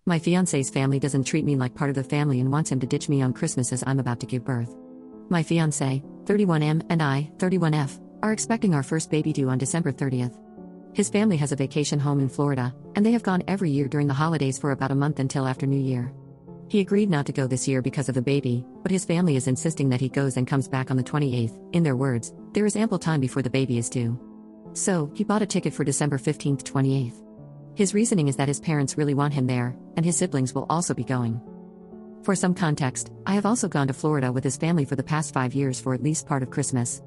My fiance's family doesn't treat me like part of the family and wants him to ditch me on Christmas as I'm about to give birth. My fiance, 31M, and I, 31F, are expecting our first baby due on December 30th. His family has a vacation home in Florida, and they have gone every year during the holidays for about a month until after New Year. He agreed not to go this year because of the baby, but his family is insisting that he goes and comes back on the 28th. In their words, there is ample time before the baby is due. So, he bought a ticket for December 15th to 28th. His reasoning is that his parents really want him there, and his siblings will also be going. For some context, I have also gone to Florida with his family for the past 5 years for at least part of Christmas.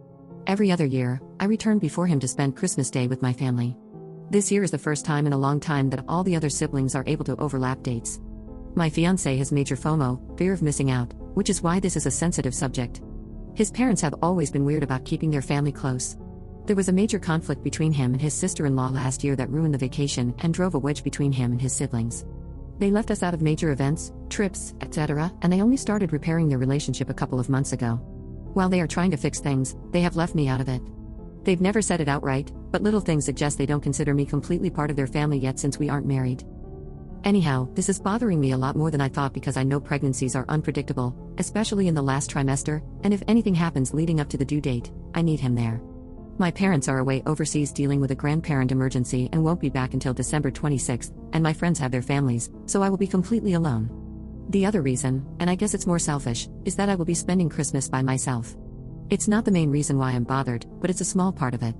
Every other year, I return before him to spend Christmas Day with my family. This year is the first time in a long time that all the other siblings are able to overlap dates. My fiancé has major FOMO, fear of missing out, which is why this is a sensitive subject. His parents have always been weird about keeping their family close. There was a major conflict between him and his sister-in-law last year that ruined the vacation and drove a wedge between him and his siblings. They left us out of major events, trips, etc., and they only started repairing their relationship a couple of months ago. While they are trying to fix things, they have left me out of it. They've never said it outright, but little things suggest they don't consider me completely part of their family yet since we aren't married. Anyhow, this is bothering me a lot more than I thought because I know pregnancies are unpredictable, especially in the last trimester, and if anything happens leading up to the due date, I need him there. My parents are away overseas dealing with a grandparent emergency and won't be back until December 26th, and my friends have their families, so I will be completely alone. The other reason, and I guess it's more selfish, is that I will be spending Christmas by myself. It's not the main reason why I'm bothered, but it's a small part of it.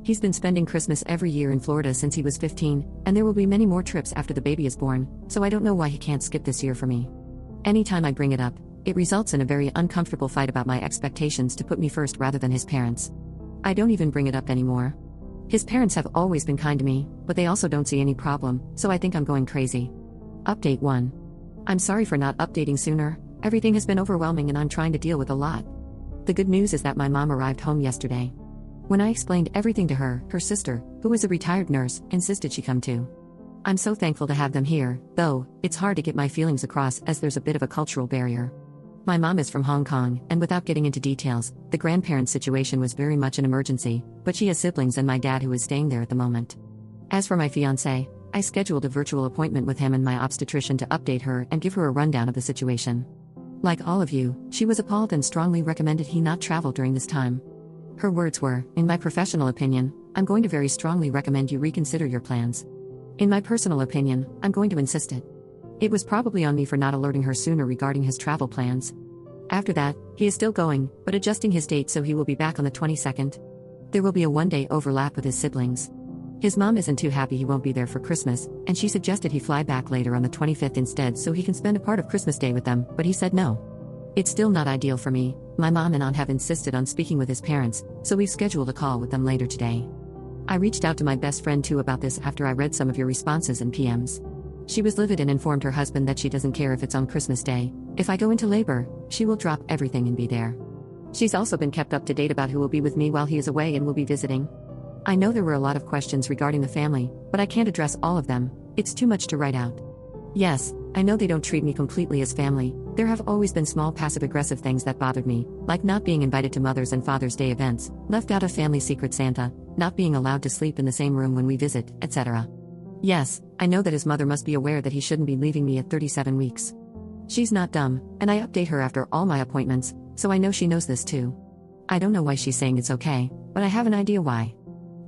He's been spending Christmas every year in Florida since he was 15, and there will be many more trips after the baby is born, so I don't know why he can't skip this year for me. Anytime I bring it up, it results in a very uncomfortable fight about my expectations to put me first rather than his parents. I don't even bring it up anymore. His parents have always been kind to me, but they also don't see any problem, so I think I'm going crazy. Update 1. I'm sorry for not updating sooner. Everything has been overwhelming and I'm trying to deal with a lot. The good news is that my mom arrived home yesterday. When I explained everything to her, her sister, who is a retired nurse, insisted she come too. I'm so thankful to have them here, though it's hard to get my feelings across as there's a bit of a cultural barrier. My mom is from Hong Kong, and without getting into details, the grandparent situation was very much an emergency, but she has siblings and my dad who is staying there at the moment. As for my fiancé, I scheduled a virtual appointment with him and my obstetrician to update her and give her a rundown of the situation. Like all of you, she was appalled and strongly recommended he not travel during this time. Her words were, "In my professional opinion, I'm going to very strongly recommend you reconsider your plans. In my personal opinion, I'm going to insist it." It was probably on me for not alerting her sooner regarding his travel plans. After that, he is still going, but adjusting his date so he will be back on the 22nd. There will be a one-day overlap with his siblings. His mom isn't too happy he won't be there for Christmas, and she suggested he fly back later on the 25th instead so he can spend a part of Christmas Day with them, but he said no. It's still not ideal for me. My mom and aunt have insisted on speaking with his parents, so we've scheduled a call with them later today. I reached out to my best friend too about this after I read some of your responses and PMs. She was livid and informed her husband that she doesn't care if it's on Christmas Day. If I go into labor, she will drop everything and be there. She's also been kept up to date about who will be with me while he is away and will be visiting. I know there were a lot of questions regarding the family, but I can't address all of them. It's too much to write out. Yes, I know they don't treat me completely as family. There have always been small passive-aggressive things that bothered me, like not being invited to Mother's and Father's Day events, left out of family secret Santa, not being allowed to sleep in the same room when we visit, etc. Yes, I know that his mother must be aware that he shouldn't be leaving me at 37 weeks. She's not dumb, and I update her after all my appointments, so I know she knows this too. I don't know why she's saying it's okay, but I have an idea why.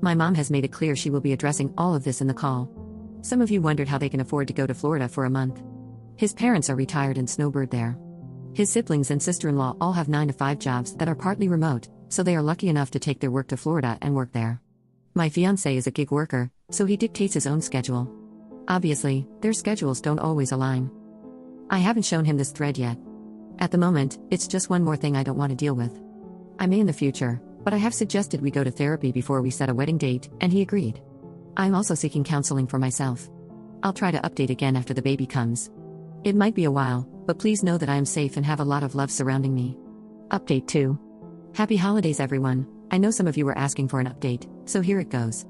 My mom has made it clear she will be addressing all of this in the call. Some of you wondered how they can afford to go to Florida for a month. His parents are retired and snowbird there. His siblings and sister-in-law all have 9-to-5 jobs that are partly remote, so they are lucky enough to take their work to Florida and work there. My fiancé is a gig worker, so he dictates his own schedule. Obviously, their schedules don't always align. I haven't shown him this thread yet. At the moment, it's just one more thing I don't want to deal with. I may in the future, but I have suggested we go to therapy before we set a wedding date, and he agreed. I'm also seeking counseling for myself. I'll try to update again after the baby comes. It might be a while, but please know that I am safe and have a lot of love surrounding me. Update 2. Happy holidays everyone. I know some of you were asking for an update, so here it goes.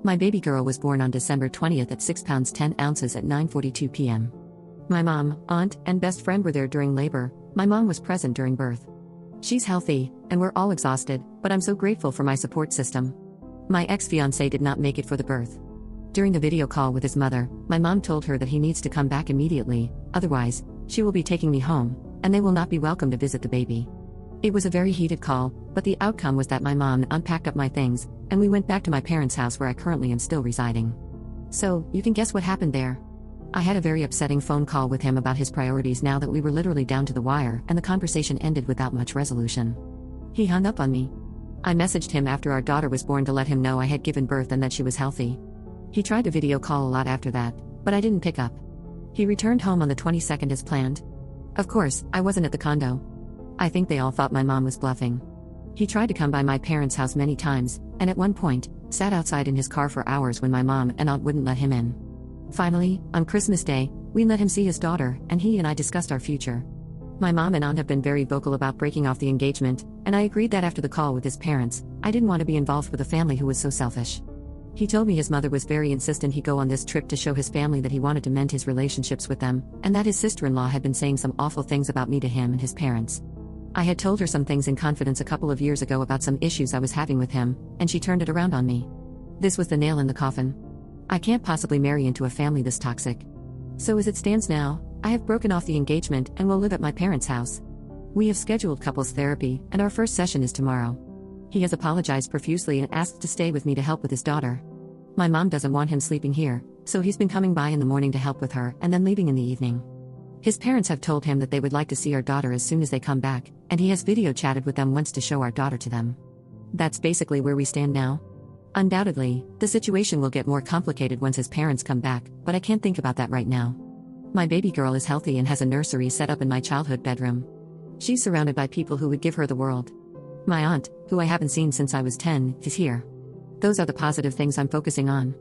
My baby girl was born on December 20th at 6 pounds 10 ounces at 9:42 p.m. My mom, aunt, and best friend were there during labor. My mom was present during birth. She's healthy, and we're all exhausted, but I'm so grateful for my support system. My ex-fiancé did not make it for the birth. During the video call with his mother, my mom told her that he needs to come back immediately, otherwise, she will be taking me home, and they will not be welcome to visit the baby. It was a very heated call, but the outcome was that my mom unpacked up my things, and we went back to my parents' house where I currently am still residing. So, you can guess what happened there. I had a very upsetting phone call with him about his priorities now that we were literally down to the wire, and the conversation ended without much resolution. He hung up on me. I messaged him after our daughter was born to let him know I had given birth and that she was healthy. He tried to video call a lot after that, but I didn't pick up. He returned home on the 22nd as planned. Of course, I wasn't at the condo. I think they all thought my mom was bluffing. He tried to come by my parents' house many times, and at one point, sat outside in his car for hours when my mom and aunt wouldn't let him in. Finally, on Christmas Day, we let him see his daughter, and he and I discussed our future. My mom and aunt have been very vocal about breaking off the engagement, and I agreed that after the call with his parents, I didn't want to be involved with a family who was so selfish. He told me his mother was very insistent he go on this trip to show his family that he wanted to mend his relationships with them, and that his sister-in-law had been saying some awful things about me to him and his parents. I had told her some things in confidence a couple of years ago about some issues I was having with him, and she turned it around on me. This was the nail in the coffin. I can't possibly marry into a family this toxic. So as it stands now, I have broken off the engagement and will live at my parents' house. We have scheduled couples therapy, and our first session is tomorrow. He has apologized profusely and asked to stay with me to help with his daughter. My mom doesn't want him sleeping here, so he's been coming by in the morning to help with her and then leaving in the evening. His parents have told him that they would like to see our daughter as soon as they come back, and he has video chatted with them once to show our daughter to them. That's basically where we stand now. Undoubtedly, the situation will get more complicated once his parents come back, but I can't think about that right now. My baby girl is healthy and has a nursery set up in my childhood bedroom. She's surrounded by people who would give her the world. My aunt, who I haven't seen since I was 10, is here. Those are the positive things I'm focusing on.